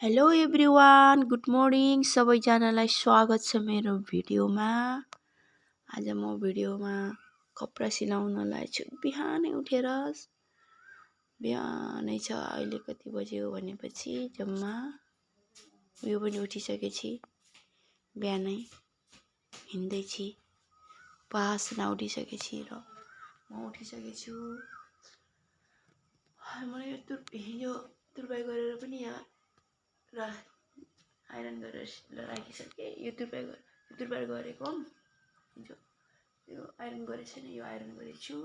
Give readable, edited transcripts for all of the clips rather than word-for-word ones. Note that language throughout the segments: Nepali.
हेलो एभ्रिवान, गुड मर्निङ सबैजनालाई स्वागत छ मेरो भिडियोमा। आज म भिडियोमा कपडा सिलाउनलाई छु। बिहानै उठेर बिहानै छ, अहिले कति बज्यो भनेपछि जम्मा यो पनि उठिसकेपछि बिहानै हिँड्दैछु। पासना उठिसकेपछि र म उठिसकेछु। मैले हिजो तुरपाई गरेर पनि यहाँ आइरन गरेर राखिसकेँ। यो तुरपाई गरेको हिजो यो आइरन गरेको छैन, यो आइरन गरेको छु।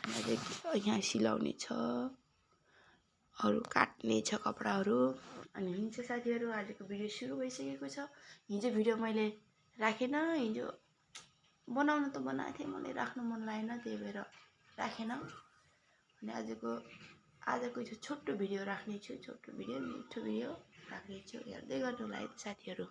अनि अझै यहाँ सिलाउने छ, अरू काट्ने छ कपडाहरू। अनि हुन्छ साथीहरू, आजको भिडियो सुरु भइसकेको छ। हिजो भिडियो मैले राखेन, हिजो बनाउन त बनाएको थिएँ, मलाई राख्नु मन लागेन, त्यही भएर राखेन। अनि आजको यो छोटो भिडियो राख्नेछु, छोटो भिडियो, मिठो भिडियो राख्नेछु, हेर्दै गर्नु होला है साथीहरू।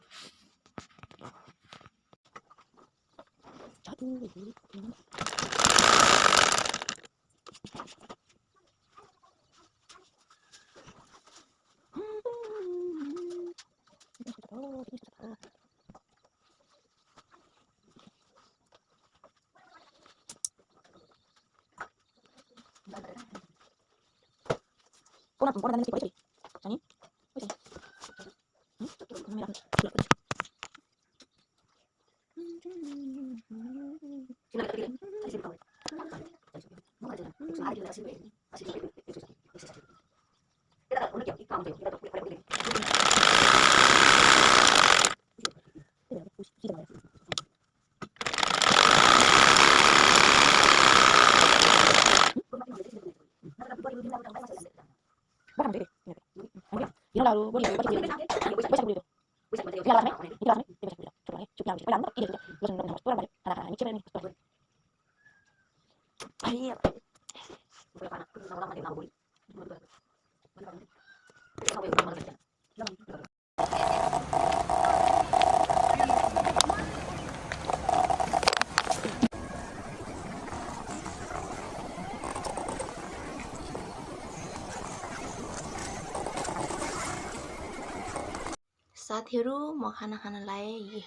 साथीहरू, म खाना खान लाएँ।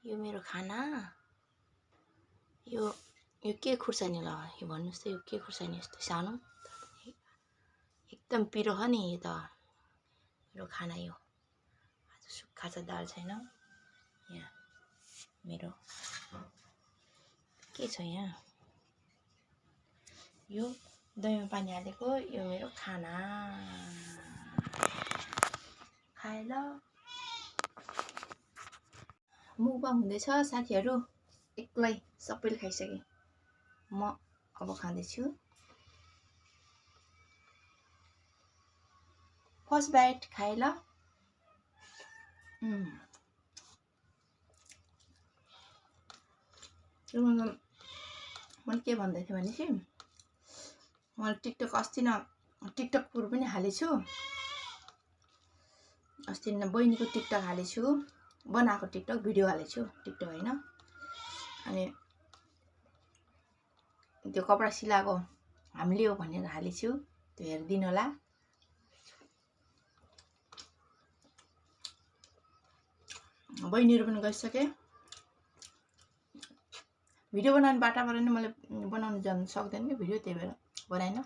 यो मेरो खाना। यो के खुर्सानी ल, यो भन्नुहोस् त, यो के खुर्सानी यस्तो सानो एकदम पिरो हो नि। यो त मेरो खाना। यो आज सुक्खा छ, दाल छैन। यहाँ मेरो के छ, यहाँ यो दहीमा पानी हालेको, यो मेरो खाना। खाए ल। मुखबाङ हुँदैछ साथीहरू, एक्लै सबैले खाइसकेँ, म अब खाँदैछु। फर्स्ट बाइट खाए ल। मैले के भन्दै थिएँ भने चाहिँ, मैले टिकटक अस्ति टिकटकहरू पनि हालेछु। अस्ति बहिनीको टिकटक हालेछु, बनाएको टिकटक भिडियो हालेछु, टिकटक होइन। अनि त्यो कपडा सिलाएको हामीले हो भनेर हालेछु, त्यो हेरिदिनु होला। बहिनीहरू पनि गइसके। भिडियो बनाउने बाटाबाट नै मैले बनाउनु जानु सक्दैन कि भिडियो, त्यही भएर बनाएन।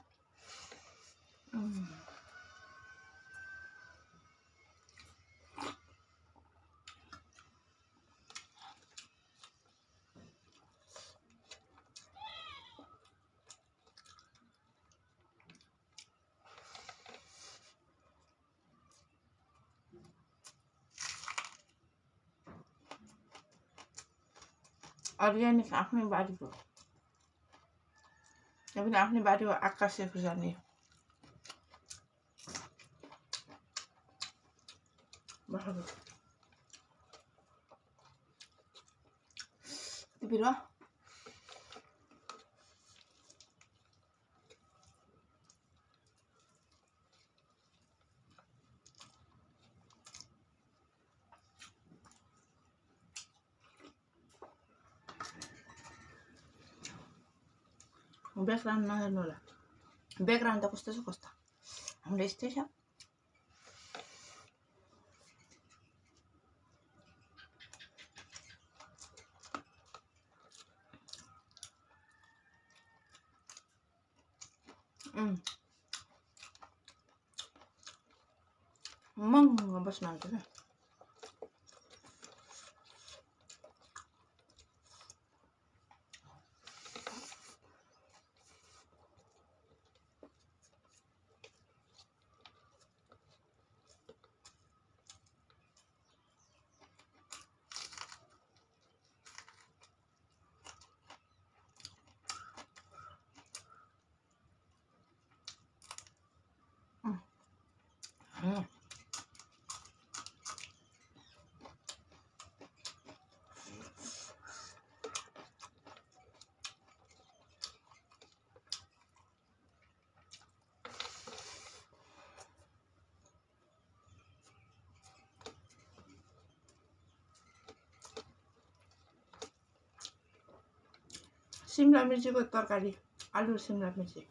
अर्ग्यानिक आफ्नै बारीको, त्यो पनि आफ्नै बारीको आकाशे खुर्सानी। पिरो ब्याकग्राउन्ड नहेर्नु होला, ब्याकग्राउन्ड त कस्तो छ, कस्तो हाम्रो यस्तै छ। महँगो बस्न आउँछ क्या सिमला मिर्चीको तरकारी आलु सिमला मिर्ची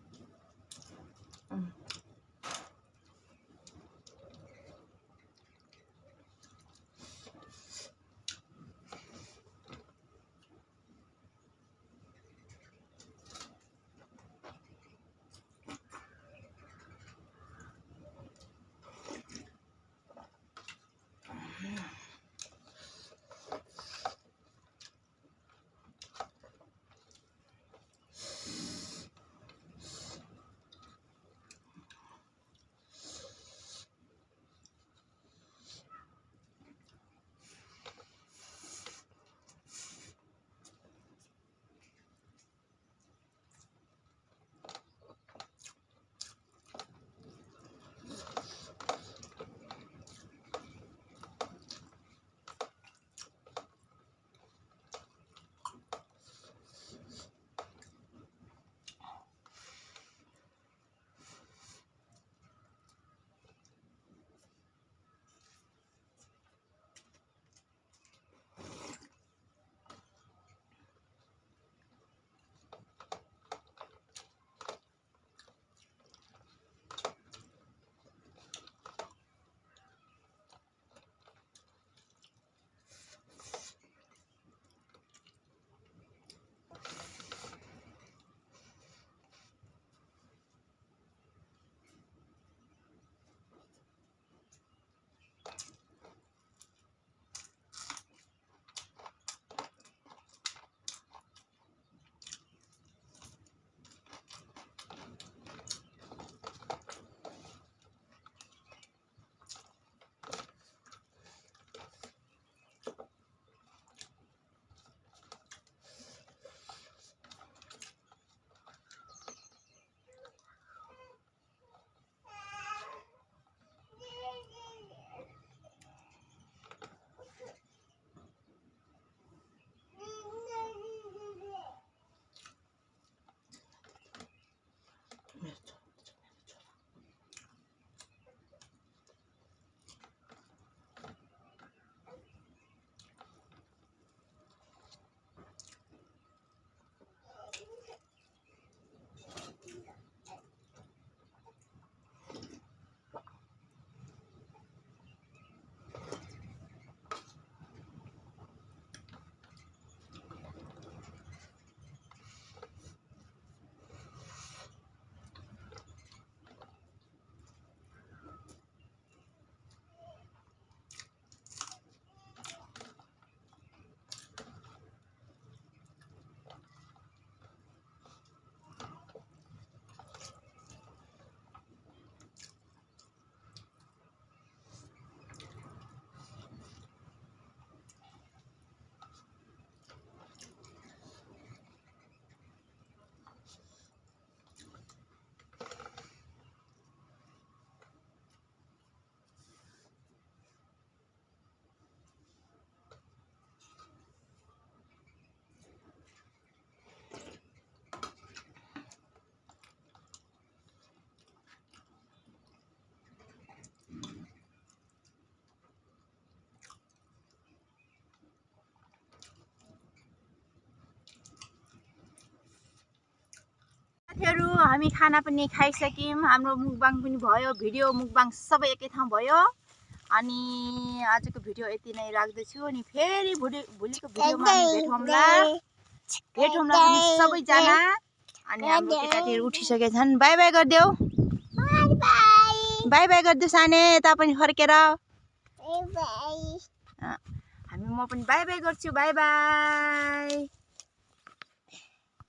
साथीहरु हामी खाना पनि खाइसक्यौं हाम्रो मुकबाङ पनि भयो भिडियो मुकबाङ सबै एकै ठाउँ भयो अनि आजको भिडियो यति नै राख्दैछु अनि फेरि भोलिको भिडियोमा हामी भेटौँला हामी सबैजना अनि हाम्रो केटाकेटीहरू उठिसकेछन्। बाई बाई गरिदेऊ। बाई बाई गरिदेऊ साने, यता पनि फर्केर। हामी म पनि बाई बाई गर्छु। By by.